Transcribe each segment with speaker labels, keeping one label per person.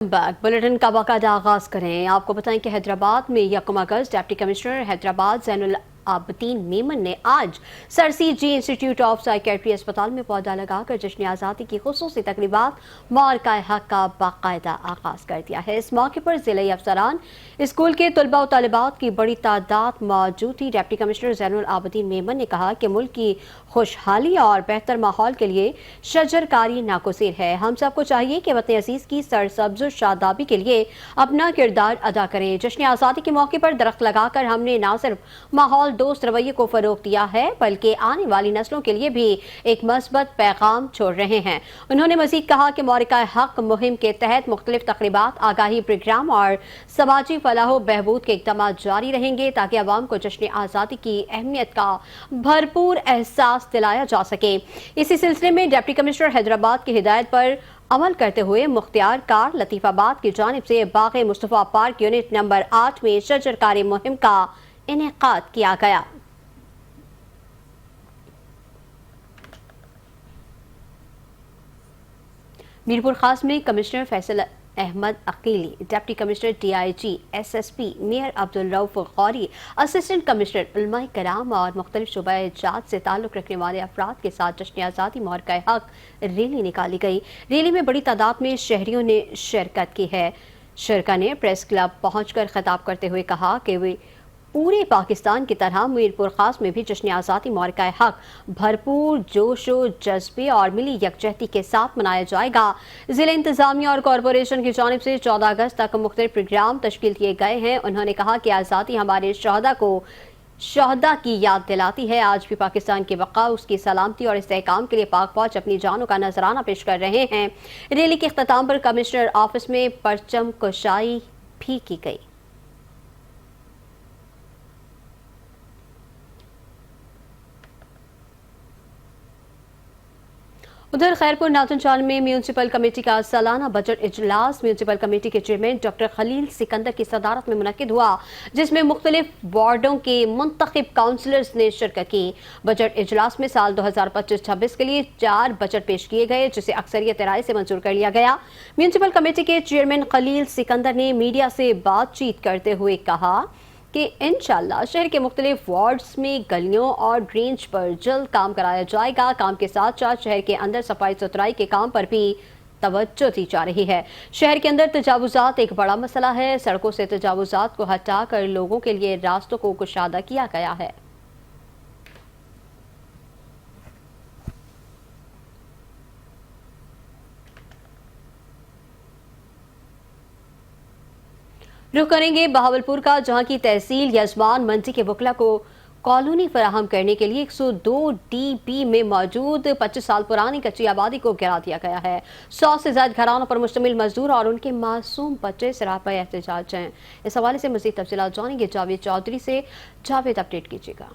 Speaker 1: Back bulletin का बाकायदा आगाज करें। आपको बताएं कि हैदराबाद में 1 अगस्त डिप्टी कमिश्नर हैदराबाद जैनुल आबदीन मेमन ने आज sir CG institute of psychiatry अस्पताल में पौधा लगाकर जश्न आज़ादी की खुसूसी तकरीबात मार्काए हक का बाकायदा आगाज कर दिया है। इस मौके पर जिले अफसरान, स्कूल के तलबा और तालिबात की बड़ी तादाद मौजूद थी। डिप्टी कमिश्नर जैनुल आबदीन मेमन ने कहा कि मुल्क की खुशहाली और बेहतर माहौल के लिए शजरकारी नागुज़ीर है। हम सबको चाहिए कि वतन अजीज की सरसब्ज शादाबी के लिए अपना किरदार अदा करें। जश्न आज़ादी के मौके पर दरख्त लगाकर हमने न सिर्फ माहौल दोस्त रवैये को फरोग दिया है बल्कि आने वाली नस्लों के लिए भी एक मस्बत पैगाम छोड़ रहे हैं। उन्होंने मजीद कहा कि मारिका हक मुहिम के तहत मुख्तलिफ तकरीबात, आगाही प्रोग्राम और समाजी फलाह बहबूद के इक़दाम जारी रहेंगे ताकि अवाम को जश्न आज़ादी की अहमियत का भरपूर एहसास दिलाया जा सके। इसी सिलसिले में डिप्टी कमिश्नर हैदराबाद की हिदायत पर अमल करते हुए मुख्तियार कार लतीफ़ाबाद की जानिब से बाग़ मुस्तफ़ा पार्क यूनिट नंबर 8 में शजरकारी मुहिम का इनेकाद किया गया। मीरपुर खास में commissioner Faisal Ahmed Aqeeli, deputy commissioner DIG SSP mayor Abdul Rauf Ghauri, assistant commissioner उलमाए कराम और मुख्तलिफ शुबाए जात से ताल्लुक़ रखने वाले अफराद के साथ जश्न आज़ादी मार्काए हक रैली निकाली गई। रैली में बड़ी तादाद में शहरियों ने शिरकत की है। शरका ने प्रेस क्लब पहुंचकर खिताब करते हुए कहा कि वे पूरे पाकिस्तान की तरह मीरपुर खास में भी जश्न आज़ादी मार्काए हक भरपूर जोश व जज्बे और मिली यकजहती के साथ मनाया जाएगा। ज़िला इंतज़ामिया और कॉरपोरेशन की जानिब से 14 अगस्त तक मुख्तलिफ प्रोग्राम तश्कील किए गए हैं। उन्होंने कहा कि आज़ादी हमारे शहदा की याद दिलाती है। आज भी पाकिस्तान की बका, उसकी सलामती और इस्तेहकाम के लिए पाक फौज अपनी जानों का नजराना पेश कर रहे हैं। रैली के अख्ताम पर कमिश्नर ऑफिस में परचम कुशाई भी की गई। उधर खैरपुर नातनचाल में म्यूनसिपल कमेटी का सालाना बजट इजलास म्यूनसिपल कमेटी के चेयरमैन डॉक्टर खलील सिकंदर की सदारत में मुनक्किद हुआ, जिसमें मुख्तलिफ वार्डों के मुंतखब काउंसलर्स ने शिरकत की। बजट इजलास में साल 2025-26 के लिए 4 बजट पेश किए गए, जिसे अक्सरियत राय से मंजूर कर लिया गया। म्यूनसिपल कमेटी के चेयरमैन खलील सिकंदर ने मीडिया से बातचीत करते हुए कहा कि इंशाअल्लाह शहर के मुख्तलिफ वार्ड्स में गलियों और ड्रेनेज पर जल्द काम कराया जाएगा। काम के साथ साथ शहर के अंदर सफाई सुथराई के काम पर भी तवज्जो दी जा रही है। शहर के अंदर तजावुजात एक बड़ा मसला है। सड़कों से तजावुजात को हटाकर लोगों के लिए रास्तों को कुशादा किया गया है। रुख करेंगे बहावलपुर का, जहां की तहसील यजमान मंडी के वकला को कॉलोनी फराहम करने के लिए 102 DB में मौजूद 25 साल पुरानी कच्ची आबादी को गिरा दिया गया है। 100 से ज्यादा घरानों पर मुश्तमिल मजदूर और उनके मासूम बच्चे सरापा एहतजाज हैं। इस हवाले से मजीद तफसीलात जानेंगे जावेद चौधरी से। जावेद, अपडेट कीजिएगा।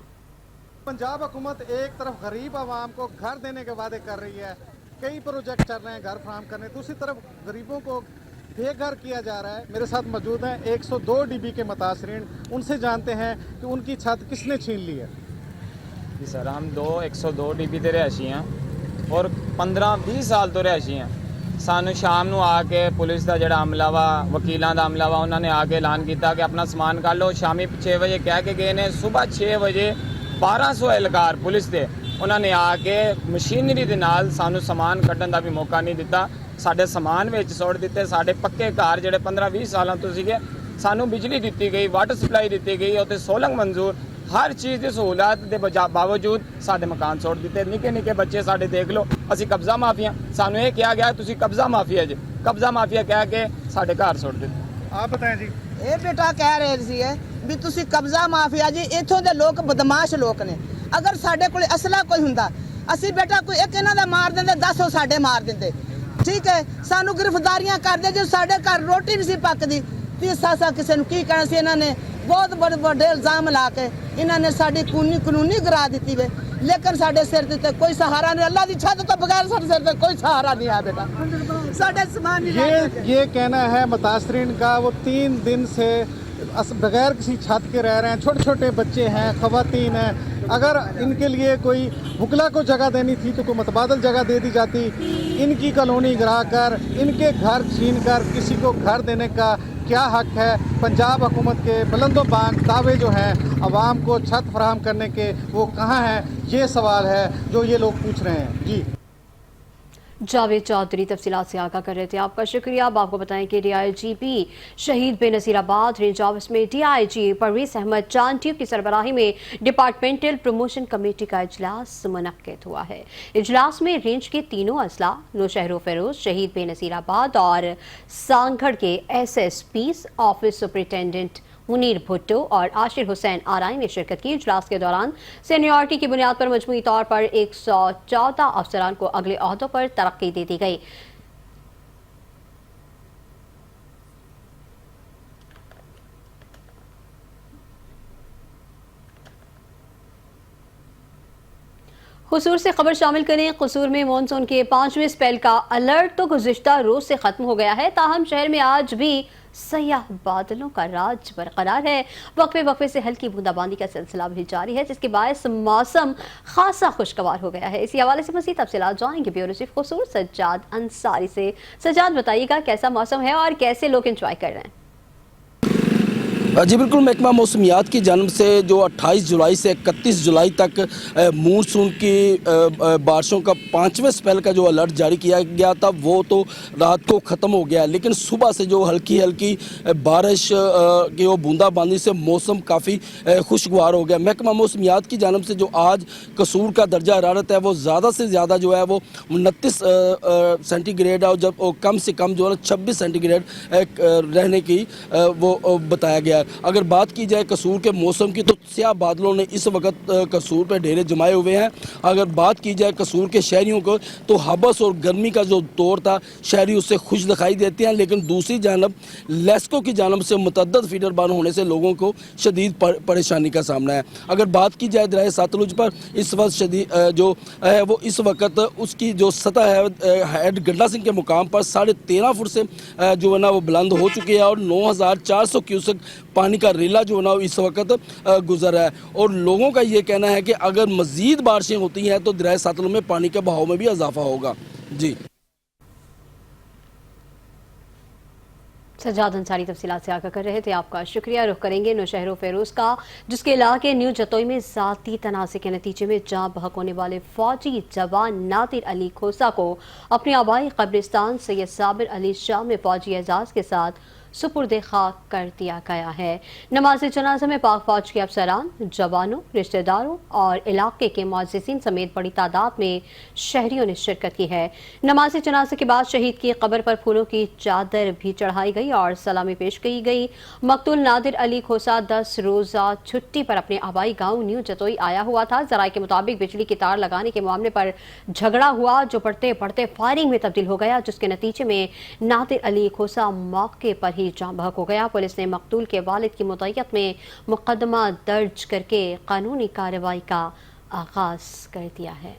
Speaker 2: पंजाब हुकूमत एक तरफ गरीब आवाम को घर देने के वादे कर रही है, कई प्रोजेक्ट चल रहे हैं घर फराहम करने, दूसरी तरफ गरीबों को बेघर किया जा रहा है। मेरे साथ मौजूद हैं 102 DB के मुतासरीन, उनसे जानते हैं कि उनकी छत किसने छीन ली है।
Speaker 3: जी सर, हम 102 DB ते रहायशी हैं और 15-20 साल तो रहायशी हैं। सानू शाम ਨੂੰ ਆ ਕੇ ਪੁਲਿਸ ਦਾ ਜਿਹੜਾ ਅਮਲਾ ਵਾ, ਵਕੀਲਾਂ ਦਾ ਅਮਲਾ ਵਾ, ਉਹਨਾਂ ਨੇ ਆ ਕੇ ਐਲਾਨ ਕੀਤਾ ਕਿ ਆਪਣਾ ਸਮਾਨ ਕੱਢ ਲਓ। ਸ਼ਾਮੀ 6 ਵਜੇ ਕਹਿ ਕੇ ਗਏ ਨੇ, ਸਵੇਰ 6 ਵਜੇ 1200 ਐਲਕਾਰ ਪੁਲਿਸ ਦੇ ਉਹਨਾਂ ਨੇ ਆ ਕੇ ਮਸ਼ੀਨਰੀ ਦੇ ਨਾਲ ਸਾਨੂੰ ਸਮਾਨ ਕੱਢਣ ਦਾ ਵੀ ਮੌਕਾ ਨਹੀਂ ਦਿੱਤਾ। ਸਾਡੇ ਸਮਾਨ ਵਿੱਚ ਸੁੱਟ ਦਿੱਤੇ। ਸਾਡੇ ਪੱਕੇ ਘਰ ਜਿਹੜੇ 15-20 ਸਾਲਾਂ ਤੋਂ ਸੀਗੇ, ਸਾਨੂੰ ਬਿਜਲੀ ਦਿੱਤੀ ਗਈ, ਵਾਟਰ ਸਪਲਾਈ ਦਿੱਤੀ ਗਈ, ਉੱਥੇ ਸੋਲੰਗ ਮਨਜ਼ੂਰ, ਹਰ ਚੀਜ਼ ਦੀ ਸਹੂਲਤ ਦੇ ਬਾਵਜੂਦ ਸਾਡੇ ਮਕਾਨ ਸੁੱਟ ਦਿੱਤੇ। ਨਿੱਕੇ ਨਿੱਕੇ ਬੱਚੇ ਸਾਡੇ ਦੇਖ ਲਓ, ਅਸੀਂ ਕਬਜ਼ਾ ਮਾਫੀਆ, ਸਾਨੂੰ ਇਹ ਕਿਹਾ ਗਿਆ ਤੁਸੀਂ ਕਬਜ਼ਾ ਮਾਫੀਆ ਜੀ, ਕਬਜ਼ਾ ਮਾਫੀਆ ਕਹਿ ਕੇ ਸਾਡੇ ਘਰ ਸੁੱਟ ਦਿੱਤੇ।
Speaker 2: ਆਪ ਬਤਾएं ਜੀ।
Speaker 4: ਇਹ ਬੇਟਾ ਕਹਿ ਰਹੇ ਸੀ ਵੀ ਤੁਸੀਂ ਕਬਜ਼ਾ ਮਾਫੀਆ ਜੀ, ਇੱਥੋਂ ਦੇ ਲੋਕ ਬਦਮਾਸ਼ ਲੋਕ ਨੇ। ਅਗਰ ਸਾਡੇ ਕੋਲ ਅਸਲਾ ਕੋਈ ਹੁੰਦਾ, ਅਸੀਂ ਬੇਟਾ ਕੋਈ ਇੱਕ ਇਹਨਾਂ ਦਾ ਮਾਰ ਦਿੰਦੇ, 10 ਉਹ ਸਾਡੇ ਮਾਰ ਦਿੰਦੇ। ਠੀਕ ਹੈ, ਸਾਨੂੰ ਗ੍ਰਿਫਤਾਰੀਆਂ ਕਰਦੇ ਜੇ ਸਾਡੇ ਘਰ ਰੋਟੀ ਨਹੀਂ ਸੀ ਪੱਕਦੀ। 30 ਸਾਲ ਕਿਸੇ ਨੂੰ ਕੀ ਕਹਿਣਾ ਸੀ। ਇਹਨਾਂ ਨੇ ਬਹੁਤ ਵੱਡੇ ਇਲਜ਼ਾਮ ਲਾ ਕੇ ਇਹਨਾਂ ਨੇ ਸਾਡੀ ਕਾਨੂੰਨੀ ਗਿਰਾ ਦਿੱਤੀ ਵੇ, लेकिन साढ़े सिर ते कोई सहारा नहीं। अल्लाह की छत तो बगैर साढ़े सिर ते कोई सहारा नहीं है बेटा। साढ़े सामान
Speaker 2: ये कहना है मुतासरीन का, वो 3 दिन से बगैर किसी छत के रह रहे हैं। छोटे छोटे बच्चे हैं, खवातीन हैं, अगर इनके लिए कोई वकला को जगह देनी थी तो कोई मतबादल जगह दे दी जाती। इनकी कॉलोनी गिरा कर, इनके घर छीन कर किसी को घर देने का क्या हक है? पंजाब हुकूमत के बुलंदोबान दावे जो हैं अवाम को छत फराहम करने के, वो कहाँ हैं? ये सवाल है जो ये लोग पूछ रहे हैं। जी
Speaker 1: जावेद चौधरी तफसीलात से आगाह कर रहे थे, आपका शुक्रिया। अब आपको बताएं कि DIGP शहीद बेनज़ीराबाद रेंज ऑफिस में DIG परवेज़ अहमद चांटियों की सरबराही में डिपार्टमेंटल प्रमोशन कमेटी का इजलास मुनक्किद हुआ है। इजलास में रेंज के तीनों अजला नौशहरो फेरोज, शहीद बेनज़ीराबाद और सांगढ़ के SSP office superintendent Munir Bhutto और आशिर हुसैन आराई ने शिरकत की। इजलास के दौरान सीनियरिटी की बुनियाद पर मजमूई तौर पर 114 अफसरान को अगले ओहदों पर तरक्की दे दी गई। कसूर से खबर शामिल करें। कसूर में मानसून के 5वें स्पेल का अलर्ट तो गुज़िश्ता रोज से खत्म हो गया है, ताहम शहर में आज भी सयाह बादलों का राज बरकरार है। वक्फे वक्फे से हल्की बूंदाबांदी का सिलसिला भी जारी है, जिसके बायस मौसम खासा खुशगवार हो गया है। इसी हवाले से मज़ीद तफसीलात जानेंगे ब्यूरो चीफ कसूर सज्जाद अंसारी से। सज्जाद, बताइएगा कैसा मौसम है और कैसे लोग एंजॉय कर रहे हैं?
Speaker 5: जी बिल्कुल, महकमा मौसमियात की जानब से जो 28 जुलाई से 31 जुलाई तक मानसून की बारिशों का 5वें स्पेल का जो अलर्ट जारी किया गया था वो तो रात को ख़त्म हो गया, लेकिन सुबह से जो हल्की हल्की बारिश की वो बूंदाबांदी से मौसम काफ़ी खुशगवार हो गया। महकमा मौसमियात की जानब से जो आज कसूर का दर्जा हरारत है वो ज़्यादा से ज़्यादा जो है वो 29 सेंटीग्रेड है, और जब कम से कम जो है 26 सेंटीग्रेड रहने की वो बताया गया है। अगर बात की जाए कसूर के मौसम की, तो स्याह बादलों ने इस वक्त कसूर पर ढेरे जमाए हुए हैं। अगर बात की जाए कसूर के शहरियों को, तो हबस और गर्मी का जो दौर था शहरी उससे खुश दिखाई देते हैं, लेकिन दूसरी जानब लेस्को की जानब से मुतअद्दिद फीडर बंद होने से लोगों को शदीद परेशानी का सामना है। अगर बात की जाए दरिया सतलुज पर, इस वक्त शदीद जो है वो इस वक्त उसकी जो सतह है हेड गंडा सिंह के मुकाम पर 13.5 फुट से जो है ना वो बुलंद हो चुकी है, और 9400 क्यूसेक पानी का रेला जो है ना इस वक्त गुजर है। और लोगों का ये कहना है कि अगर मज़ीद बारिशें होती हैं तो दरिया सतलुज में पानी के बहाव में भी इजाफा होगा। जी
Speaker 1: सज्जाद अंसारी तफसीलात से आगाह कर रहे थे, आपका शुक्रिया। रुख करेंगे नौशहरो फेरोज का, जिसके इलाके न्यू जतोई में ज़ाती तनाज़े के नतीजे में जाँ बहक होने वाले फौजी जवान नादिर अली खोसा को अपने आबाई कब्रिस्तान सैयद साबिर अली शाह में फौजी एजाज़ के साथ सुपुर्द खाक कर दिया गया है। नमाज जनाजा में पाक फौज के अफसरान, जवानों, रिश्तेदारों और इलाके के मुअज़्ज़िज़ीन समेत बड़ी तादाद में शहरियों ने शिरकत की है। नमाज जनाजा के बाद शहीद की कब्र पर फूलों की चादर भी चढ़ाई गई और सलामी पेश की गई। मकतूल नादिर अली खोसा 10 रोज़ा छुट्टी पर अपने आबाई गाँव न्यू जतोई आया हुआ था। ज़राए के मुताबिक बिजली की तार लगाने के मामले पर झगड़ा हुआ, जो बढ़ते बढ़ते फायरिंग में तब्दील हो गया, जिसके नतीजे में नादिर अली खोसा मौके पर ही जाँ बहक हो गया। पुलिस ने मकतूल के वालिद की मुतय्यत में मुकदमा दर्ज करके कानूनी कार्रवाई का आगाज कर दिया है।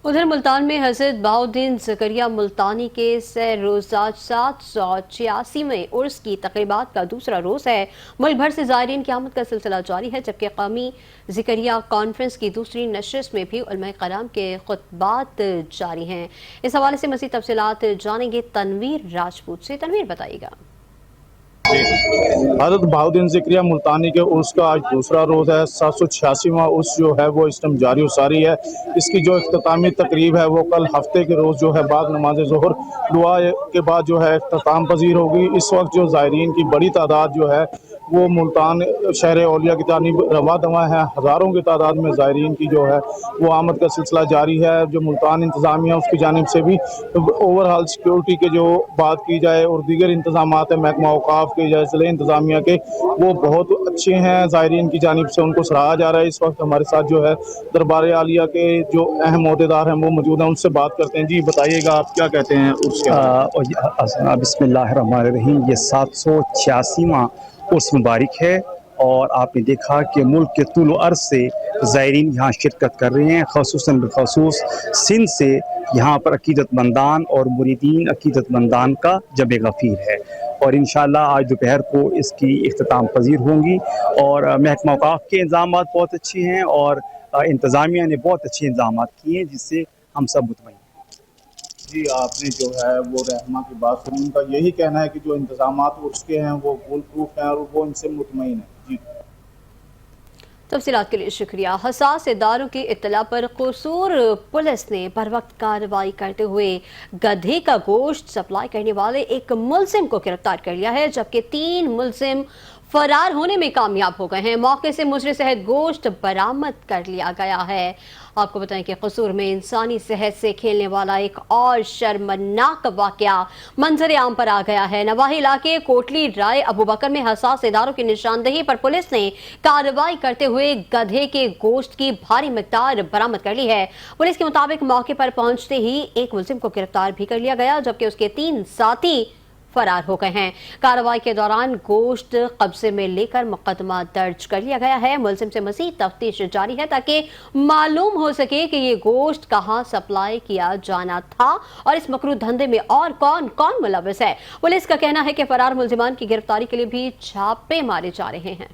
Speaker 1: उधर मुल्तान में हज़रत बहाउद्दीन ज़करिया मुल्तानी के सह रोज़ा 786वें उर्स की तक़रीबात का दूसरा रोज़ है। मुल्क भर से ज़ायरीन की आमद का सिलसिला जारी है, जबकि कौमी ज़करिया कॉन्फ्रेंस की दूसरी नशस्त में भी उलमा कराम के खुतबात जारी हैं। इस हवाले से मज़ीद तफसीलात जानेंगे तनवीर राजपूत से। तनवीर, बताइएगा।
Speaker 6: हज़रत बहाउद्दीन ज़करिया मुल्तानी के उर्स का आज दूसरा रोज़ है। 786वां उर्स जो है वो इस टाइम जारी व सारी है। इसकी जो इख्तितामी तकरीब है वो कल हफ्ते के रोज़ जो है बाद नमाज ज़ोहर दुआ के बाद जो है इख्तिताम पजीर होगी। इस वक्त जो ज़ायरीन की बड़ी तादाद जो है वो मुल्तान शहर औलिया की जानिब रवा दवा है। हज़ारों की तादाद में ज़ायरीन की जो है वो आमद का सिलसिला जारी है। जो मुल्तान इंतज़ामिया उसकी जानिब से भी ओवरऑल सिक्योरिटी के जो बात की जाए और दीगर इंतज़ामात है महकमा औक़ाफ़ के या ज़िले इंतज़ामिया के, वो बहुत अच्छे हैं। ज़ायरीन की जानिब से उनको सराहा जा रहा है। इस वक्त हमारे साथ जो है दरबार आलिया के जो अहम ओहदेदार हैं वो मौजूद हैं, उनसे बात करते हैं। जी बताइएगा, आप क्या कहते हैं उसके?
Speaker 7: बिस्मिल्लाहिर्रहमानिर्रहीम। ये 786वां उर्स मुबारक है اور آپ نے دیکھا کہ ملک کے طول و عرض سے زائرین یہاں شرکت کر رہے ہیں، خصوصاً بالخصوص سندھ سے یہاں پر عقیدت مندان اور مریدین عقیدت مندان کا جمع غفیر ہے، اور انشاءاللہ آج دوپہر کو اس کی اختتام پذیر ہوں گی۔ اور محکمہ اوقاف کے انتظامات بہت اچھے ہیں اور انتظامیہ نے بہت اچھے انتظامات کیے ہیں، جس سے ہم سب مطمئن ہیں۔
Speaker 6: جی آپ نے جو ہے وہ رہنما کی بات سنی، ان کا یہی کہنا ہے کہ جو انتظامات اس کے ہیں وہ فول پروف ہیں اور وہ ان سے مطمئن ہیں۔ جی
Speaker 1: تفصیلات کے لیے شکریہ۔ حساس اداروں کی اطلاع پر قصور پولیس نے بروقت کارروائی کرتے ہوئے گدھے کا گوشت سپلائی کرنے والے ایک ملزم کو گرفتار کر لیا ہے، جبکہ 3 ملزم فرار ہونے میں کامیاب ہو گئے ہیں۔ موقع سے مجرے صحت گوشت برآمد کر لیا گیا ہے۔ آپ کو بتائیں کہ قصور میں انسانی صحت سے کھیلنے والا ایک اور شرمناک واقعہ منظر عام پر آ گیا ہے۔ نواحی علاقے کوٹلی رائے ابوبکر میں حساس اداروں کی نشاندہی پر پولیس نے کارروائی کرتے ہوئے گدھے کے گوشت کی بھاری مقدار برآمد کر لی ہے۔ پولیس کے مطابق موقع پر پہنچتے ہی ایک ملزم کو گرفتار بھی کر لیا گیا، جبکہ اس کے 3 ساتھی فرار ہو گئے ہیں۔ کارروائی کے دوران گوشت قبضے میں لے کر مقدمہ درج کر لیا گیا ہے۔ ملزم سے مزید تفتیش جاری ہے تاکہ معلوم ہو سکے کہ یہ گوشت کہاں سپلائی کیا جانا تھا اور اس مکروہ دھندے میں اور کون کون ملوث ہے۔ پولیس کا کہنا ہے کہ فرار ملزمان کی گرفتاری کے لیے بھی چھاپے مارے جا رہے ہیں۔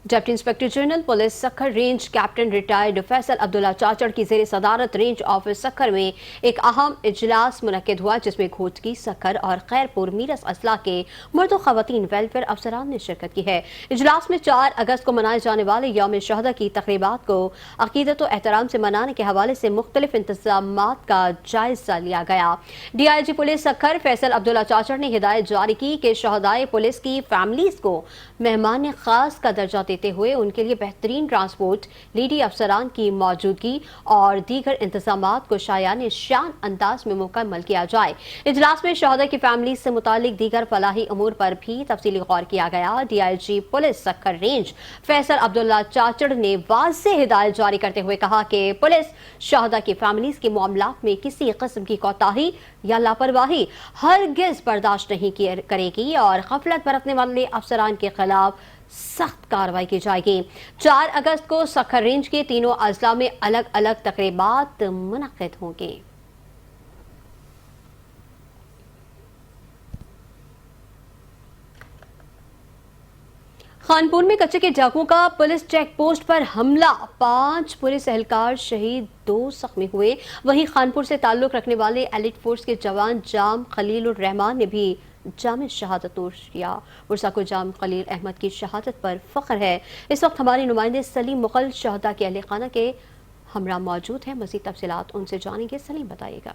Speaker 1: Deputy inspector general police Sukkur range captain retired Faisal Abdullah Chachar کی زیر صدارت رینج آفس سکھر میں ایک اہم اجلاس منعقد ہوا، جس میں گھوٹکی، سکھر اور خیر پور میرس اضلاع کے مرد و خواتین ویلفیئر افسران نے شرکت کی ہے۔ اجلاس میں 4 اگست کو منائے جانے والے یوم شہداء کی تقریبات کو عقیدت و احترام سے منانے کے حوالے سے مختلف انتظامات کا جائزہ لیا گیا۔ D I G police Sukkur Faisal Abdullah Chachar نے ہدایت جاری کی کہ شہدائے پولیس کی فیملیز کو مہمان خاص کا درجہ دیتے ہوئے ان کے لیے بہترین ٹرانسپورٹ، لیڈی افسران کی موجودگی اور دیگر انتظامات کو شایان شان انداز میں مکمل کیا جائے۔ اجلاس میں شہداء کی فیملی سے متعلق دیگر فلاحی امور پر بھی تفصیلی غور کیا گیا۔ D I G police Sukkur range Faisal Abdullah Chachar نے واضح ہدایت جاری کرتے ہوئے کہا کہ پولیس شہداء کی فیملیز کے معاملات میں کسی قسم کی کوتاہی یا لاپرواہی ہرگز برداشت نہیں کرے گی اور غفلت برتنے والے افسران کے خلاف سخت کارروائی کی جائے گی۔ 4 اگست کو سکھر رینج کے تینوں اضلاع میں الگ الگ تقریبات منعقد ہوں گے۔ خانپور میں کچے کے ڈاکوؤں کا پولیس چیک پوسٹ پر حملہ، 5 پولیس اہلکار شہید، 2 زخمی ہوئے۔ وہیں خانپور سے تعلق رکھنے والے ایلیٹ فورس کے جوان جام خلیل الرحمان نے بھی جامع شہادت نوش کیا۔ ورثا کو جام خلیل احمد کی شہادت پر فخر ہے۔ اس وقت ہمارے نمائندے سلیم مغل شہداء کے اہل خانہ کے ہمراہ موجود ہیں، مزید تفصیلات ان سے جانیں گے۔ سلیم بتائیے گا۔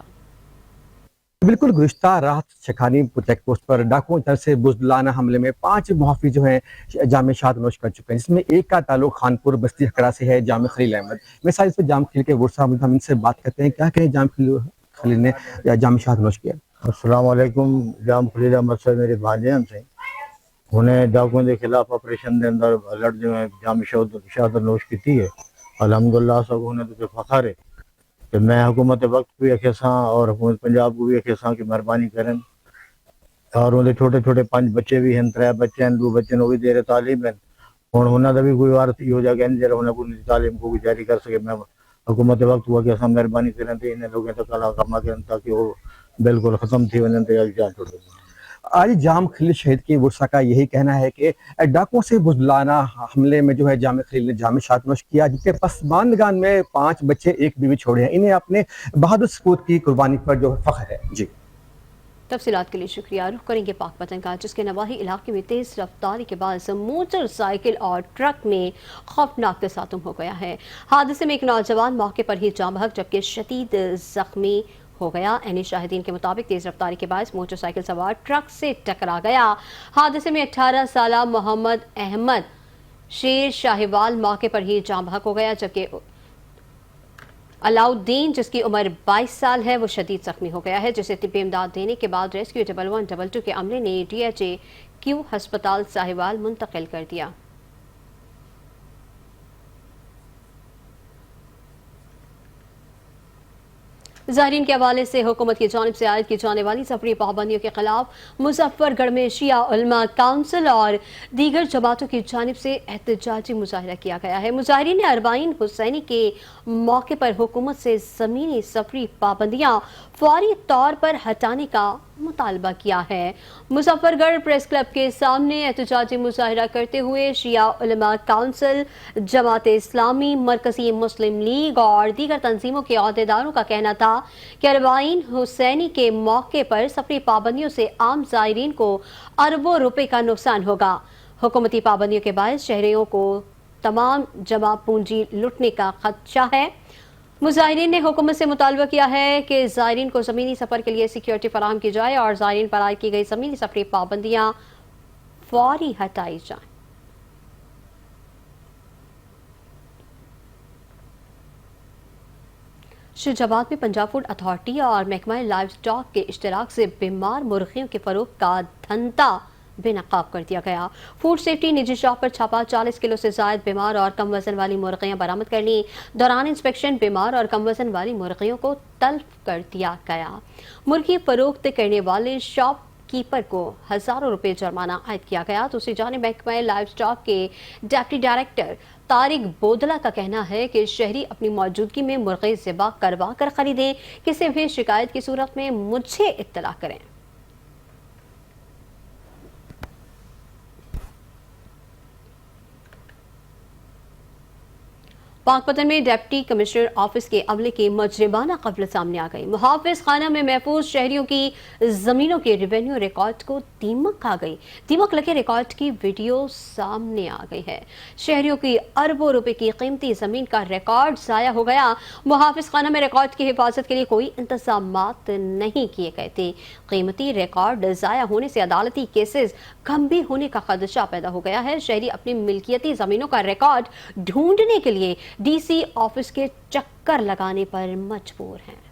Speaker 8: بالکل، گزشتہ رات شیخانی چیک پوسٹ پر ڈاکوؤں کی طرف سے بزدلانہ حملے میں 5 محافظ جو ہیں جامع شہادت نوش کر چکے ہیں، جس میں ایک کا تعلق خانپور بستی ہکڑا سے ہے، جامع خلیل احمد۔ میں ساتھ اس پہ جامع خلیل کے ورثا ہم ان سے بات کرتے ہیں، کیا کہیں جامع خلیل نے جامع شہادت نوش کیا۔
Speaker 9: السلام علیکم۔ جام خلیل احمد صاحب میرے بھانجے ہم سے انہیں ڈاکوؤں کے خلاف آپریشن دے اندر لڑ جو ہے جامع شہادت نوش کی ہے۔ الحمدللہ سب انہیں تو فخر ہے کہ میں حکومت وقت بھی اکھیساں اور حکومت پنجاب کو بھی اکھیساں کی مہربانی کریں، اور انہیں چھوٹے چھوٹے 5 بچے بھی ہیں، 3 بچے ہیں، 2 بچے نو بھی دیر تعلیم ہیں، اور انہوں نے بھی کوئی وارث ہو جائے گا انہیں کو تعلیم کو بھی جاری کر سکے۔ میں حکومت وقت ہوا کہ ہم مہربانی کریں تو انہیں لوگوں تک کما کریں تاکہ وہ بالکل ختم تھی ونن تے جان چھوڑے۔
Speaker 8: آج جام خلیل شہید کے ورثا کا یہی کہنا ہے کہ ڈاکوؤں سے بزدلانہ حملے میں جو ہے جامع خلیل نے جامع شہادت نوش کیا، جس کے پسماندگان میں 5 بچے 1 بیوی چھوڑے ہیں۔ انہیں اپنے بہادر سپوت کی قربانی پر جو فخر ہے۔ جی
Speaker 1: تفصیلات کے لیے شکریہ۔ رخ کریں گے پاک پتن کا، جس کے نواحی علاقے میں تیز رفتاری کے باعث موٹر سائیکل اور ٹرک میں خوفناک تصادم ہو گیا ہے۔ حادثے میں ایک نوجوان موقع پر ہی جاں بحق جبکہ شدید زخمی ہو گیا۔ عینی شاہدین کے مطابق تیز رفتاری کے باعث موٹر سائیکل سوار ٹرک سے ٹکرا گیا۔ حادثے میں 18 سالہ محمد احمد شیر شاہیوال موقع پر ہی جاں بحق ہو گیا، جبکہ علاؤ الدین جس کی عمر 22 سال ہے وہ شدید زخمی ہو گیا ہے، جسے طبی امداد دینے کے بعد ریسکیو 1122 کے عملے نے ڈی ایچ اے کیو ہسپتال ساہیوال منتقل کر دیا۔ زائرین کے حوالے سے حکومت کی جانب سے عائد کی جانے والی سفری پابندیوں کے خلاف مظفر گڑھ میں شیعہ علماء کونسل اور دیگر جماعتوں کی جانب سے احتجاجی مظاہرہ کیا گیا ہے۔ مظاہرین نے اربعین حسینی کے موقع پر حکومت سے زمینی سفری پابندیاں فوری طور پر ہٹانے کا مطالبہ کیا ہے۔ مظفر گڑھ پریس کلب کے سامنے احتجاجی مظاہرہ کرتے ہوئے شیعہ علماء کونسل، جماعت اسلامی، مرکزی مسلم لیگ اور دیگر تنظیموں کے عہدیداروں کا کہنا تھا کہ اربعین حسینی کے موقع پر سفری پابندیوں سے عام زائرین کو اربوں روپے کا نقصان ہوگا۔ حکومتی پابندیوں کے باعث شہریوں کو تمام جمع پونجی لٹنے کا خدشہ ہے۔ مظاہرین نے حکومت سے مطالبہ کیا ہے کہ زائرین کو زمینی سفر کے لیے سیکیورٹی فراہم کی جائے اور زائرین پر عائد کی گئی زمینی سفری پابندیاں فوری ہٹائی جائیں۔ شیخ آباد میں پنجاب فوڈ اتھارٹی اور محکمہ لائیو سٹاک کے اشتراک سے بیمار مرغیوں کے فروخت کا دھندا بے نقاب کر دیا گیا۔ فوڈ سیفٹی نجی شاپ پر چھاپا، 40 کلو سے زائد بیمار اور کم وزن والی مرغیاں برآمد کر لیں۔ دوران انسپیکشن بیمار اور کم وزن والی مرغیوں کو تلف کر دیا گیا۔ مرغی فروخت کرنے والے شاپ کیپر کو ہزاروں روپے جرمانہ عائد کیا گیا۔ دوسری جانب محکمہ لائیو سٹاک کے ڈپٹی ڈائریکٹر طارق بودلہ کا کہنا ہے کہ شہری اپنی موجودگی میں مرغی ذبح کروا کر خریدیں۔ کسی بھی شکایت کی صورت میں مجھے اطلاع کریں۔ پاک پتن میں ڈپٹی کمشنر آفس کے عملے کی مجرمانہ قفلت سامنے آ گئی۔ محافظ خانہ میں محفوظ شہریوں کی زمینوں کے ریونیو ریکارڈ کو دیمک کھا گئی۔ دیمک لگے ریکارڈ کی ویڈیو سامنے آ گئی ہے۔ شہریوں کی اربوں روپے کی قیمتی زمین کا ریکارڈ ضائع ہو گیا۔ محافظ خانہ میں ریکارڈ کی حفاظت کے لیے کوئی انتظامات نہیں کیے گئے تھے۔ قیمتی ریکارڈ ضائع ہونے سے عدالتی کیسز گھمبی ہونے کا خدشہ پیدا ہو گیا ہے۔ شہری اپنی ملکیتی زمینوں کا ریکارڈ ڈھونڈنے کے لیے ڈی سی آفس کے چکر لگانے پر مجبور ہیں۔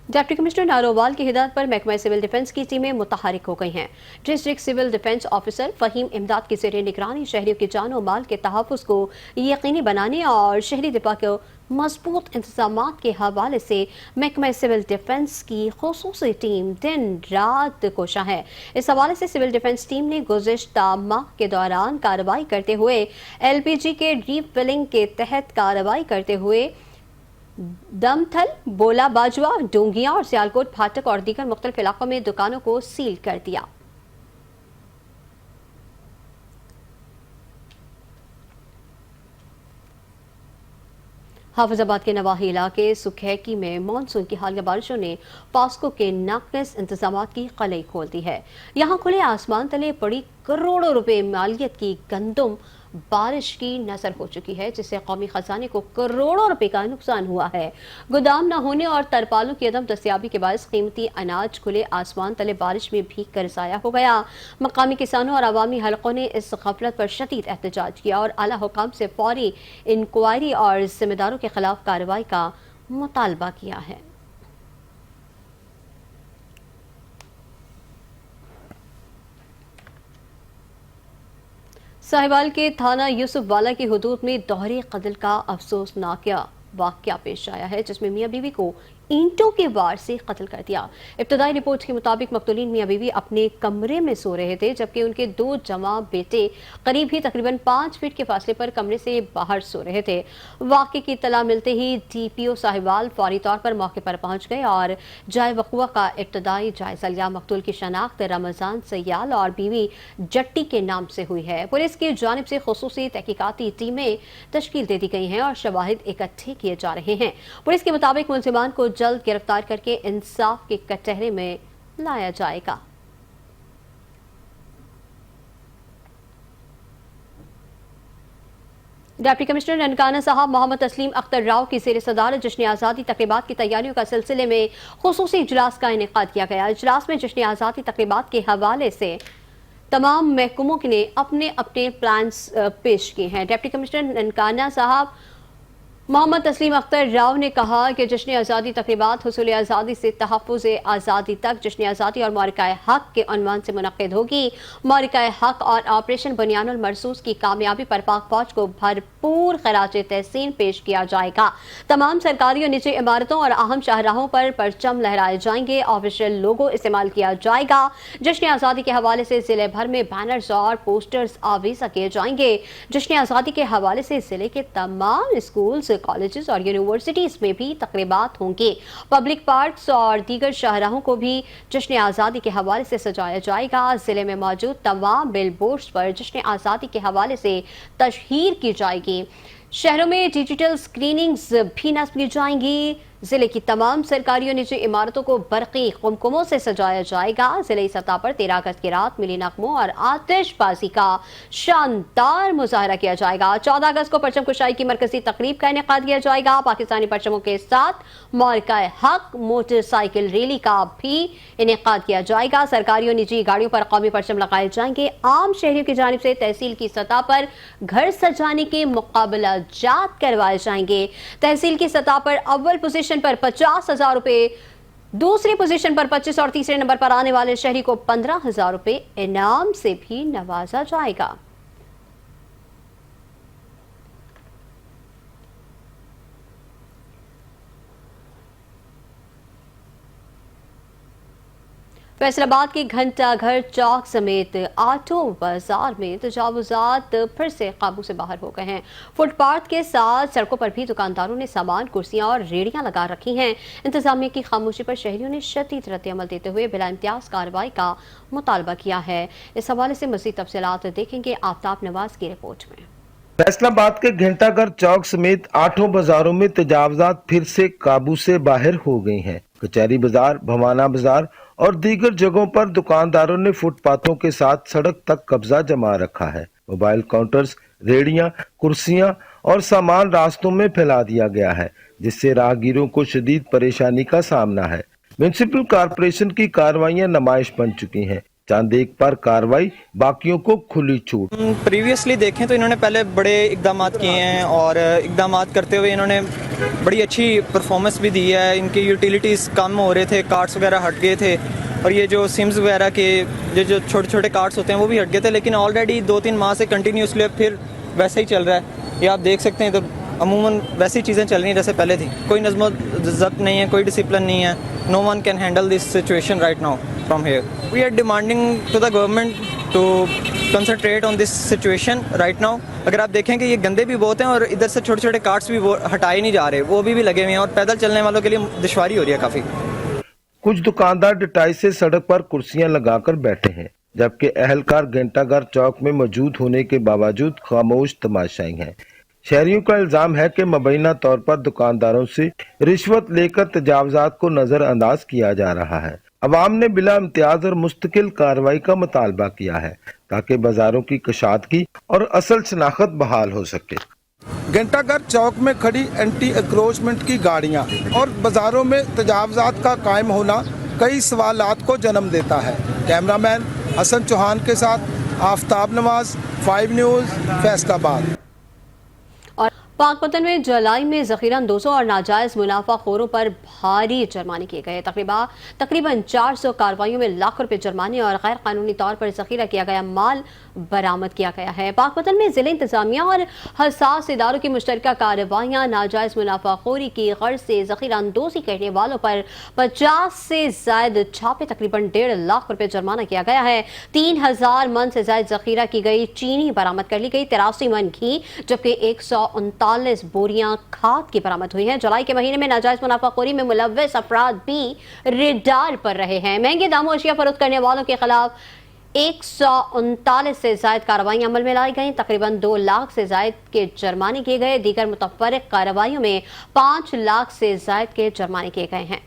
Speaker 1: ڈپٹی کمشنر نارووال کی ہدایت پر محکمہ سول ڈیفنس کی ٹیمیں متحرک ہو گئی ہیں۔ District civil defence officer Fahim Imdad کی زیر نگرانی شہریوں کی جان و مال کے تحفظ کو یقینی بنانے اور شہری دفاع کو مضبوط انتظامات کے حوالے سے محکمہ سول ڈیفنس کی خصوصی ٹیم دن رات کوشاں ہے۔ اس حوالے سے سول ڈیفنس ٹیم نے گزشتہ ماہ کے دوران کارروائی کرتے ہوئے ایل پی جی کے ری فلنگ کے تحت کارروائی کرتے ہوئے دمتھل، بولا باجوہ، ڈونگیاں اور سیالکوٹ پھاٹک اور دیگر مختلف علاقوں میں دکانوں کو سیل کر دیا۔ حافظ آباد کے نواحی علاقے سکھیکی میں مانسون کی حالیہ بارشوں نے پاسکو کے ناقص انتظامات کی قلعی کھول دی ہے۔ یہاں کھلے آسمان تلے پڑی کروڑوں روپے مالیت کی گندم بارش کی نظر ہو چکی ہے، جس سے قومی خزانے کو کروڑوں روپے کا نقصان ہوا ہے۔ گودام نہ ہونے اور ترپالوں کی عدم دستیابی کے باعث قیمتی اناج کھلے آسمان تلے بارش میں بھیگ کر ضائع ہو گیا۔ مقامی کسانوں اور عوامی حلقوں نے اس غفلت پر شدید احتجاج کیا اور اعلیٰ حکام سے فوری انکوائری اور ذمہ داروں کے خلاف کارروائی کا مطالبہ کیا ہے۔ ساہیوال کے تھانہ یوسف والا کی حدود میں دوہرے قتل کا افسوسناک واقعہ پیش آیا ہے، جس میں میاں بیوی کو اینٹوں کے وار سے قتل کر دیا۔ ابتدائی رپورٹ کے مطابق مقتولین میاں بیوی اپنے کمرے میں سو رہے تھے، جبکہ ان کے 2 جمع بیٹے قریب ہی تقریباً 5 فٹ کے فاصلے پر کمرے سے باہر سو رہے تھے۔ واقعے کی اطلاع ملتے ہی ڈی پی او ساہیوال فوری طور پر موقع پر پہنچ گئے اور جائے وقوع کا ابتدائی جائزہ لیا۔ مقتول کی شناخت رمضان سیال اور بیوی جٹی کے نام سے ہوئی ہے۔ پولیس کی جانب سے خصوصی تحقیقاتی ٹیمیں تشکیل دے دی گئی ہیں اور شواہد اکٹھے کیے جا رہے ہیں۔ پولیس کے مطابق ملزمان کو جلد گرفتار کر کے انصاف کے کٹہرے میں لایا جائے گا۔ ڈپٹی کمشنر ننکانہ صاحب محمد تسلیم اختر راؤ کی زیر صدارت جشن آزادی تقریبات کی تیاریوں کا سلسلے میں خصوصی اجلاس کا انعقاد کیا گیا۔ اجلاس میں جشن آزادی تقریبات کے حوالے سے تمام محکموں نے اپنے اپنے پلانز پیش کیے ہیں۔ ڈپٹی کمشنر ننکانہ صاحب मोहम्मद तस्लीम अख्तर राव ने कहा कि जश्न आज़ादी तकरीबात हुसूल आज़ादी से तहफ़्फ़ुज़ आज़ादी तक जश्न आज़ादी और मारिका हक के अनवान से मुनक़्क़िद होगी। मारिका हक और ऑपरेशन बुनियानुल मरसूस की कामयाबी पर पाक फौज को भरपूर खराज तहसीन पेश किया जाएगा। तमाम सरकारी और निजी इमारतों और अहम शाहराहों पर परचम लहराए जाएंगे। ऑफिशियल लोगो इस्तेमाल किया जाएगा। जश्न आज़ादी के हवाले से जिले भर में बैनर्स और पोस्टर्स आवीज़ा किए जाएंगे। जश्न आज़ादी के हवाले से जिले के तमाम स्कूल्स, कॉलेजेस और यूनिवर्सिटीज में भी तकरीबात होंगे। पब्लिक पार्क्स और दीगर शाहराहों को भी जश्न आज़ादी के हवाले से सजाया जाएगा। जिले में मौजूद तमाम बिलबोर्ड्स पर जश्न आज़ादी के हवाले से तशहीर की जाएगी। शहरों में डिजिटल स्क्रीनिंग्स भी नस्ब की जाएंगी। जिले की तमाम सरकारी और निजी इमारतों को बरक़ी कुमकुमों से सजाया जाएगा। जिले सतह पर 13 अगस्त की रात मिली नगमों और आतिशबाजी का शानदार मुजाहरा किया जाएगा। 14 अगस्त को परचम कुशाई की मरकजी तकरीब का इनेकाद किया जाएगा। पाकिस्तानी परचमों के साथ मारिका हक मोटरसाइकिल रैली का भी इनेकाद किया जाएगा। सरकारी और निजी गाड़ियों पर कौमी परचम लगाए जाएंगे। आम शहरियों की जानिब से तहसील की सतह पर घर सजाने के मुकाबला जात करवाए जाएंगे। तहसील की सतह पर अव्वल पोजीशन पर 50,000 रुपए, दूसरी पोजीशन पर 25 और तीसरे नंबर पर आने वाले शहरी को 15,000 रुपए इनाम से भी नवाजा जाएगा। फैसलाबाद के घंटा घर चौक समेत आठों बाजार में तजावुजात फिर से काबू से बाहर हो गए हैं। फुटपाथ के साथ सड़कों पर भी दुकानदारों ने सामान, कुर्सियां और रेहड़ियां लगा रखी हैं। इंतजामिया की खामोशी पर शहरियों ने शदीद रद्द-ए-अमल देते हुए बिला इम्तियाज कार्रवाई का मुतालबा किया है। इस हवाले से मज़ीद तफसीलात देखेंगे आफ्ताब नवाज की रिपोर्ट में।
Speaker 10: फैसलाबाद के घंटाघर चौक समेत आठों बाजारों में तजावजात फिर से काबू से बाहर हो गई हैं। कचहरी बाजार, भवाना बाजार और दीगर जगहों पर दुकानदारों ने फुटपाथों के साथ सड़क तक कब्जा जमा रखा है। मोबाइल काउंटर्स, रेहड़ियां, कुर्सियां और सामान रास्तों में फैला दिया गया है, जिससे राहगीरों को शदीद परेशानी का सामना है। म्युनिसिपल कॉर्पोरेशन की कार्रवाइयां नुमाइश बन चुकी हैं। चंद एक पर कार्रवाई, बाकियों को खुली छूट।
Speaker 11: प्रीवियसली देखें तो इन्होंने पहले बड़े इकदाम किए हैं और इकदाम करते हुए इन्होंने बड़ी अच्छी परफॉर्मेंस भी दी है। इनकी यूटिलिटीज़ कम हो रहे थे, कार्ड्स वगैरह हट गए थे और ये जो सिम्स वगैरह के जो छोटे छोटे कार्ड्स होते हैं वो भी हट गए थे, लेकिन ऑलरेडी 2-3 माह से कंटिन्यूसली फिर वैसे ही चल रहा है। ये आप देख सकते हैं, तो अमूमन वैसी चीज़ें चल रही जैसे पहले थी। कोई नज़्म ज़ब्त नहीं है, कोई डिसिप्लिन नहीं है। No one can handle this situation right now from here. We are demanding to the government to concentrate on this situation right now. अगर आप देखें कि ये गंदे भी बहुत हैं और इधर से छोटे छोटे कार्ड्स भी वो हटाए नहीं जा रहे, वो भी लगे हुए हैं और पैदल चलने वालों के लिए दुश्वारी हो रही है काफ़ी।
Speaker 10: कुछ दुकानदार डटाई से सड़क पर कुर्सियां लगाकर बैठे हैं, जबकि अहलकार घंटाघर चौक में मौजूद होने के बावजूद खामोश तमाशाई हैं। शहरियों का इल्जाम है कि मुबैना तौर पर दुकानदारों से रिश्वत लेकर तजावजात को नजरअंदाज किया जा रहा है। अवाम ने बिला इम्तियाज और मुस्तकिल कार्रवाई का मुतालबा किया है ताकि बाजारों की कशादगी और असल शनाख्त बहाल हो सके।
Speaker 12: घंटाघर चौक में खड़ी एंटी एंक्रोचमेंट की गाड़ियां और बाजारों में तजावजात का कायम होना कई सवालात को जन्म देता है। कैमरामैन हसन चौहान के साथ आफ्ताब नवाज, 5 न्यूज़, फैसलाबाद।
Speaker 1: पाकपतन में जुलाई में ज़ख़ीरा-अंदोज़ों और नाजायज़ मुनाफाखोरों पर भारी जुर्माने किए गए। तकरीबन 400 कार्रवाइयों में लाखों रुपए जुर्माने और गैर कानूनी तौर पर ज़ख़ीरा किया गया माल बरामद किया गया है। पाकपतन में ज़िला इंतजामिया और हसास इदारों की मुश्तरका कार्रवाइयाँ नाजायज़ मुनाफाखोरी की गर्ज से ज़ख़ीरा-अंदोज़ी करने वालों पर 50 से ज़ायद छापे, तकरीबन 1.5 लाख रुपए जुर्माना किया गया है। 3000 मन से ज़ायद ज़ख़ीरा की गई चीनी बरामद कर ली गई। 83 मन घी जबकि 139 बोरियां खाद की बरामद हुई हैं। जुलाई के महीने में नाजायज मुनाफाखोरी में मुलव्वस अफराद भी रेडार पर रहे हैं। महंगे दामों अशिया फरोख्त करने वालों के खिलाफ 139 से जायद कार्रवाइयां अमल में लाई गई। तकरीबन 2 लाख से जायद के जुर्माने किए गए। दीगर मुतफ़र्रिक़ कार्रवाइयों में 5 लाख से जायद के जुर्माने किए गए हैं।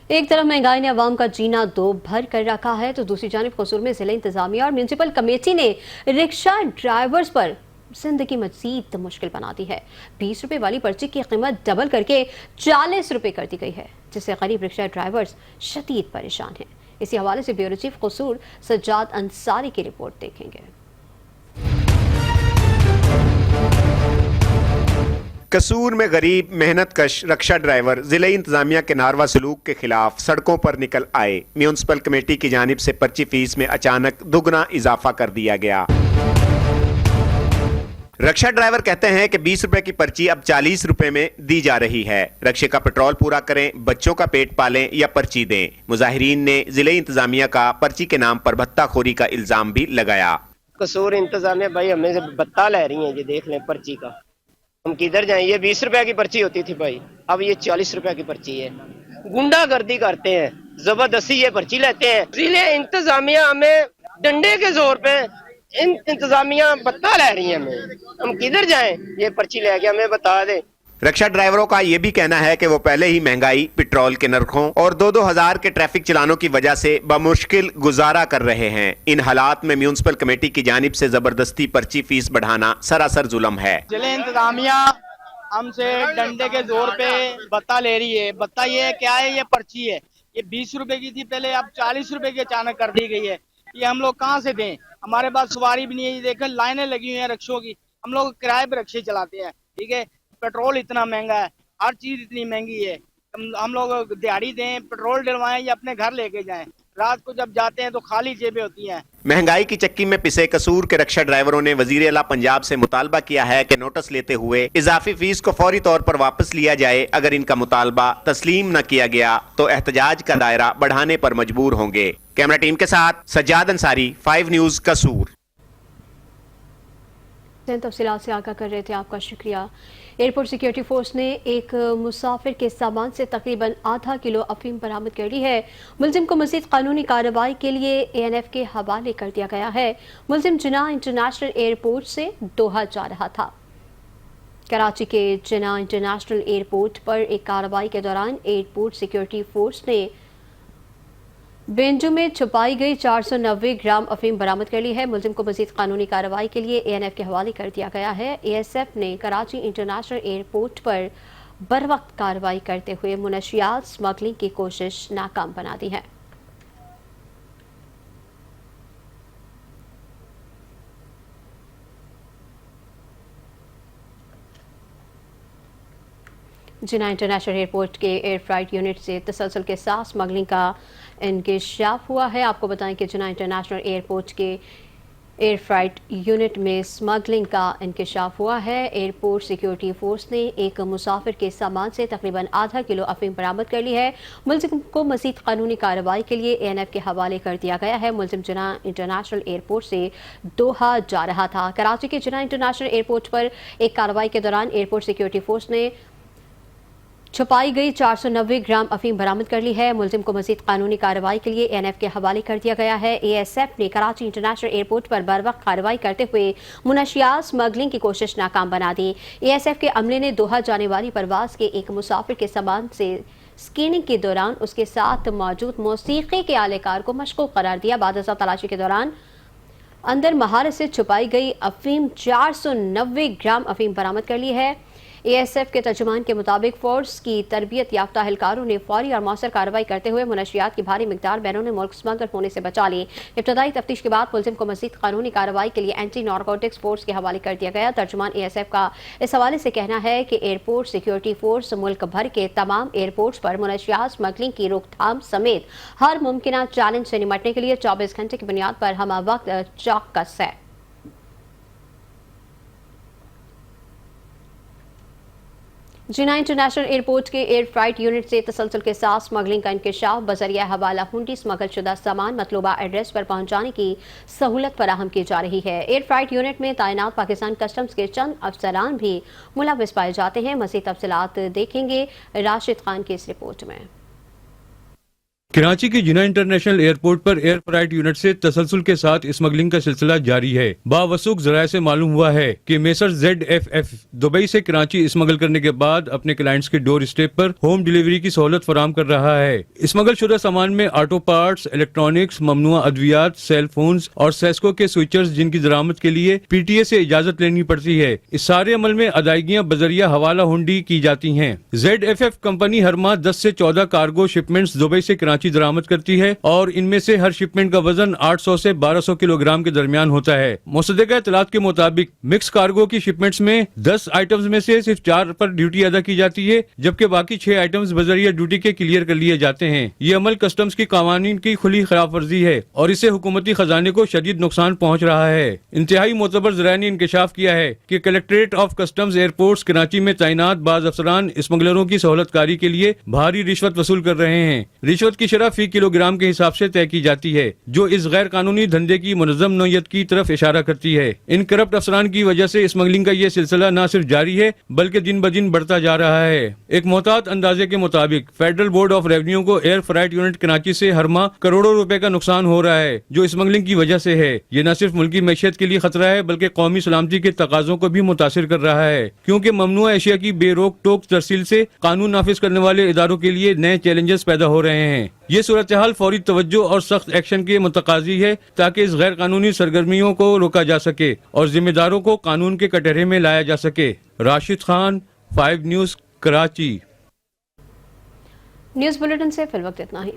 Speaker 1: एक तरफ महंगाई ने अवाम का जीना दो भर कर रखा है, तो दूसरी जानिब कसूर में जिला इंतजामिया और म्यूनसिपल कमेटी ने रिक्शा ड्राइवर्स पर जिंदगी मजीद मुश्किल बना दी है। 20 रुपए वाली पर्ची की कीमत डबल करके 40 रुपए कर दी गई है, जिससे गरीब रिक्शा ड्राइवर्स शदीद परेशान हैं। इसी हवाले से ब्यूरो चीफ कसूर सज्जाद अंसारी की रिपोर्ट देखेंगे।
Speaker 13: कसूर में गरीब मेहनतकश रक्षा ड्राइवर जिले इंतजामिया के नारवा सलूक के खिलाफ सड़कों पर निकल आए। म्यूनसिपल कमेटी की जानिब से पर्ची फीस में अचानक दुगना इजाफा कर दिया गया। रक्षा ड्राइवर कहते हैं कि 20 रुपए की पर्ची अब 40 रुपए में दी जा रही है। रक्षे का पेट्रोल पूरा करें, बच्चों का पेट पालें या पर्ची दें। मुजाहिरीन ने जिले इंतजामिया का पर्ची के नाम पर भत्ताखोरी का इल्जाम भी लगाया।
Speaker 14: कसूर इंतजामिया भाई हमें से भत्ता ले रही है, ये देख लें पर्ची का, हम किधर जाएं। ये 20 रुपए की पर्ची होती थी भाई, अब ये 40 रुपए की पर्ची है। गुंडागर्दी करते हैं, जबरदस्ती ये पर्ची लेते हैं। जिले इंतजामिया हमें डंडे के जोर पे इंतजामिया भत्ता ले रही है हमें, हम किधर जाएं। ये पर्ची लेके हमें बता दे।
Speaker 13: रक्षा ड्राइवरों का ये भी कहना है कि वो पहले ही महंगाई, पेट्रोल के नरखों और 2-2 हजार के ट्रैफिक चलानों की वजह से बमुश्किल गुजारा कर रहे हैं। इन हालात में म्यूनसिपल कमेटी की जानिब से जबरदस्ती पर्ची फीस बढ़ाना सरासर जुल्म है।
Speaker 14: जिले इंतजामिया हमसे डंडे के जोर पे भत्ता ले रही है। भत्ता ये क्या है, ये पर्ची है। ये 20 रुपए की थी पहले, अब 40 रुपए की अचानक कर दी गई है। ये हम लोग कहाँ से दें, हमारे पास सवारी भी नहीं है। ये देखें लाइनें लगी हुई हैं रक्षों की, हम लोग किराए पे रक्षे चलाते हैं। ठीक है, पेट्रोल इतना महंगा है, हर चीज इतनी महंगी है। हम लोग दिहाड़ी दें, पेट्रोल डलवाएं या अपने घर लेके जाएं। रात को जब जाते हैं तो खाली जेबें होती हैं।
Speaker 13: महंगाई की चक्की में पिसे कसूर के रक्षा ड्राइवरों ने वजीर आला पंजाब से मुतालबा किया है कि नोटिस लेते हुए इजाफी फीस को फौरी तौर पर वापस लिया जाए। अगर इनका मुतालबा तस्लीम न किया गया तो एहतजाज का दायरा बढ़ाने पर मजबूर होंगे। कैमरा टीम के साथ सज्जाद अंसारी, 5 न्यूज़ कसूर।
Speaker 1: तफसीलात से आगाह कर रहे थे, आपका शुक्रिया। एयरपोर्ट सिक्योरिटी फोर्स ने एक मुसाफिर के सामान से तकरीबन आधा किलो अफीम बरामद कर ली है। मुलजिम को मज़ीद कानूनी कार्रवाई के लिए ANF के हवाले कर दिया गया है। मुलजिम जिना इंटरनेशनल एयरपोर्ट से दोहा जा रहा था। कराची के जिना इंटरनेशनल एयरपोर्ट पर एक कार्रवाई के दौरान एयरपोर्ट सिक्योरिटी फोर्स ने बेंजू में छुपाई गई 490 ग्राम अफीम बरामद कर ली है। मुलजिम को मज़ीद कानूनी कार्रवाई के लिए ANF के हवाले कर दिया गया है। ASF ने कराची इंटरनेशनल एयरपोर्ट पर बरवक्त कार्रवाई करते हुए मुनशियात स्मगलिंग की कोशिश नाकाम बना दी है। जिना इंटरनेशनल एयरपोर्ट के एयर फ्राइट यूनिट से तसलसल के साथ स्मगलिंग का इंकशाफ हुआ है। आपको बताएं कि जिना इंटरनेशनल एयरपोर्ट के एयर फ्राइट यूनिट में स्मगलिंग का इंकशाफ हुआ है। एयरपोर्ट सिक्योरिटी फोर्स ने एक मुसाफिर के सामान से तकरीबन आधा किलो अफीम बरामद कर ली है। मुलजिम को मज़ीद कानूनी कार्रवाई के लिए ANF के हवाले कर दिया गया है। मुलजिम जिना इंटरनेशनल एयरपोर्ट से दोहा जा रहा था। कराची के जिना इंटरनेशनल एयरपोर्ट पर एक कार्रवाई के दौरान एयरपोर्ट सिक्योरिटी फोर्स ने छुपाई गई 490 ग्राम अफीम बरामद कर ली है। मुलजिम को मज़ीद कानूनी कार्रवाई के लिए ANF के हवाले कर दिया गया है। ASF ने कराची इंटरनेशनल एयरपोर्ट पर बरवक्त कार्रवाई करते हुए मुनशियात स्मगलिंग की कोशिश नाकाम बना दी। ASF के अमले ने दोहा जाने वाली परवाज के एक मुसाफिर के सामान से स्क्रीनिंग के दौरान उसके साथ मौजूद मौसीकी के आलेकार को मशकूक करार दिया। बादशाह तलाशी के दौरान अंदर महारत से छुपाई गई अफीम 490 ग्राम अफीम बरामद कर ली है। ASF के तर्जुमान के मुताबिक फोर्स की तरबियत याफ्ता एहलकारों ने फौरी और मौसर कार्रवाई करते हुए मुनशियात की भारी मिकदार बैरून मुल्क स्मगल होने से बचा ली। इब्तदाई तफ्तीश के बाद मुलजिम को मज़ीद कानूनी कार्रवाई के लिए एंटी नारकोटिक्स फोर्स के हवाले कर दिया गया। तर्जुमान ASF का इस हवाले से कहना है कि एयरपोर्ट सिक्योरिटी फोर्स मुल्क भर के तमाम एयरपोर्ट्स पर मुनशियात स्मगलिंग की रोकथाम समेत हर मुमकिन चैलेंज से निपटने के लिए 24 घंटे की बुनियाद पर हम वक्त चौकस है। जिना इंटरनेशनल एयरपोर्ट के एयर फ्राइट यूनिट से तसलसल के साथ स्मगलिंग का इंकशाफ बजरिया हवाला हुंडी स्मगल शुदा सामान मतलूबा एड्रेस पर पहुंचाने की सहूलत फराहम की जा रही है। एयर फ्राइट यूनिट में तैनात पाकिस्तान कस्टम्स के चंद अफसरान भी मुलव्वस पाए जाते हैं। मज़ीद तफसीलात देखेंगे राशिद खान की इस रिपोर्ट में।
Speaker 15: कराची के जिना इंटरनेशनल एयरपोर्ट पर एयर फ्राइट यूनिट से तसलसल के साथ स्मगलिंग का सिलसिला जारी है। बावसूख जराये से मालूम हुआ है कि मेसर ZFF दुबई से कराची स्मगल करने के बाद अपने क्लाइंट्स के डोर स्टेप पर होम डिलीवरी की सहूलत फराहम कर रहा है। स्मगल शुदा सामान में ऑटो पार्ट्स, इलेक्ट्रॉनिक्स, ममनुआ अद्वियात, सेल फोन्स और सेस्को के स्विचर्स जिनकी दरामद के लिए PTA से इजाजत लेनी पड़ती है। इस सारे अमल में अदायगियां बजरिया हवाला हुंडी की जाती हैं। ZFF कंपनी हर माह 10 से 14 कार्गो शिपमेंट्स दुबई से कराची कराची दरामद करती है और इनमें से हर शिपमेंट का वजन 800 से 1200 किलोग्राम के दरमियान होता है। मुसद्दक़ा इत्तलात के मुताबिक मिक्स कार्गो की शिपमेंट्स में 10 आइटम्स में से सिर्फ 4 पर ड्यूटी अदा की जाती है, जबकि बाकी 6 आइटम्स बजरिया ड्यूटी के क्लियर कर लिए जाते हैं। ये अमल कस्टम्स की कानून की खुली खिलाफ वर्जी है और इससे हुकूमती खजाने को शदीद नुकसान पहुँच रहा है। इंतहाई मोतबर ज़राए ने इंकशाफ किया है कि collectorate of customs airports Karachi में तैनात बाज अफसरान स्मगलरों की सहूलतकारी के लिए भारी रिश्वत वसूल कर रहे हैं। रिश्वत की शरह फी किलोग्राम के हिसाब से तय की जाती है, जो इस गैर कानूनी धंधे की मुनज़्ज़म नौयत की तरफ इशारा करती है। इन करप्ट अफसरान की वजह से स्मगलिंग का ये सिलसिला न सिर्फ जारी है बल्कि दिन ब दिन बढ़ता जा रहा है। एक मोहतात अंदाजे के मुताबिक फेडरल बोर्ड ऑफ रेवेन्यू को एयर फ्राइट यूनिट कराची से हर माह करोड़ों रुपए का नुकसान हो रहा है, जो स्मगलिंग की वजह से है। ये न सिर्फ मुल्की मैशियत के लिए खतरा है बल्कि कौमी सलामती के तकाजों को भी मुतासिर कर रहा है, क्योंकि ममनुआ एशिया की बेरोक टोक तरसील से कानून नाफिज करने वाले इदारों के लिए नए चैलेंजेस पैदा हो रहे हैं। ये सूरत हाल फौरी तवज्जो और सख्त एक्शन के मुतकाजी है ताकि इस गैर कानूनी सरगर्मियों को रोका जा सके और जिम्मेदारों को कानून के कटहरे में लाया जा सके। Rashid Khan, 5 news, Karachi.
Speaker 1: News bulletin से फिल वक्त इतना ही।